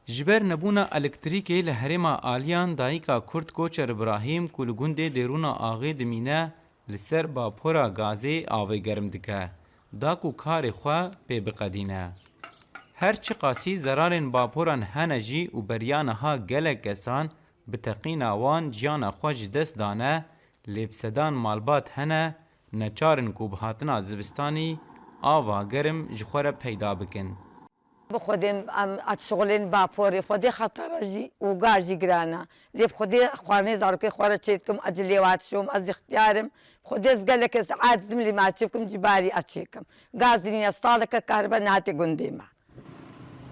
جبر نبونا الکتریکی لهرما آلیان دایکا کرد کوچر ابراهیم کلگونده دیرونا آغی دمینه لسر باپورا گازی آوی گرم دکه داکو کار خواه پی بقدینه. هر چی قاسی زرارن باپوران هنجی و بریانها گلک کسان بتقین آوان جیانا خوش دست دانه لیبسدان مالبات هنه نچارن کوبهاتنا زوستانی آوا گرم جخور پیدا بکن. بخودم اتشغلین باپوری خودی خطرجی و گاجی گرانه لیب خودی خوانه دارکی خوره چیکم اجلیوات شوم از اختیارم خودی از گلک از عادم لی ما چیکم جباری اچیکم گازینی استالک کاربا ناتی گندیما.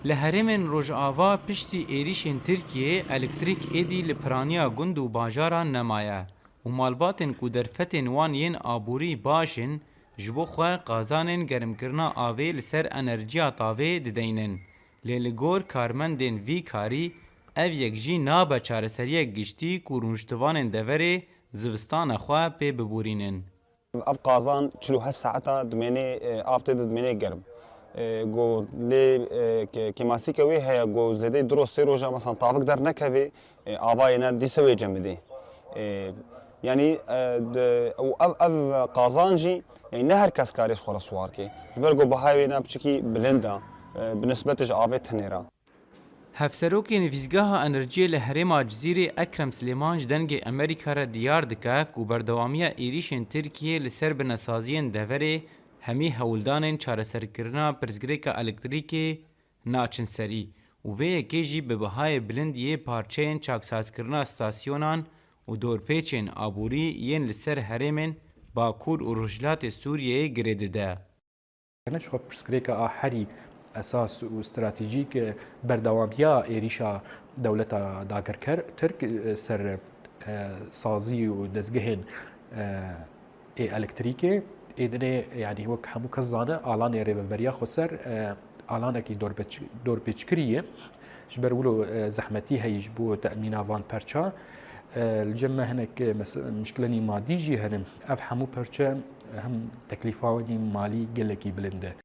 لهرمن روجاوا پشتی ایریشن ترکیه الکتریک ایدی لپرانیا گند و باجاران نمایه و مالباتن کو درفتن وان ین آبوری باشن جبو خواه قازانن گرم کرنا آوه لسر انرژیا تاوه ددینن. لیلگور کارمندن وی کاری او یک جی نابا چارسریک گشتی کو رونشتوانن دوره زوستان خواه پی ببورینن. اب قازان 48 ساعتا دمینه آفته دمینه گرم. گو لی که ماسی کوی هیا گو زده درست سه روزه مثلا طابق در نکوی آبای نه دیسوی جمعی. یعنی او قازانجی یعنی نه هر کس کاریش خورا سوار که برگو بهایی نه بچکی بلندا بنسبتش آوه تنیرا. هفسروکی نویزگاه انرژی لهرما جزیره اکرم سلیمان جدنگ امریکا را دیار دکه که بردوامی ایریشن ترکیه لسر بنسازین دوره همی هولدانن چارەسەرکردنا پرزگریکا الکتریکی ناچن سری و وی یکیجی به بهای بلندیه پارچین چاکسازکردنا ستاسیونان و دورپیچین آبوری ین لسر هرمن باکور و رجلات سوریه گریده ده. نشخ پرزگریکا هری اساس و استراتیجیک بردوامیا ایریشا دولتا داگرکر ترک سر سازی و دزگهن الکتریکی ایدنه یعنی وک همو کزانه آلان ریبریا خسر آلانه کی دور پیچکریه جبر ولو زحمتی هیج بو تأمین آوان پرچا الجمع هناك مشكلة مادي جي هنم اف همو پرچا هم تکلیفاونی مالی گلکی بلنده.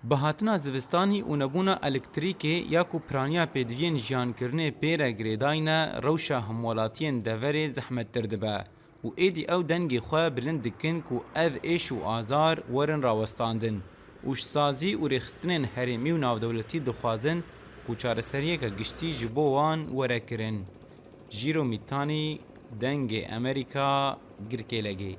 بهاتنا زوستانی و نبونا الکتریکی یا کو پرانیا پیدوین جان کرنه پیره گریداینا روشا همولاتین دوره زحمت تردبه. و ایدی او دنگی خواه بلند دکن که او ایش و آزار ورن راوستاندن وش سازی و ریخستنن هرمی و ناودولتی دخوازن که چارسریه که گشتی جبوان وره کرن. جیرو میتانی دنگ امریکا گرکه لگی.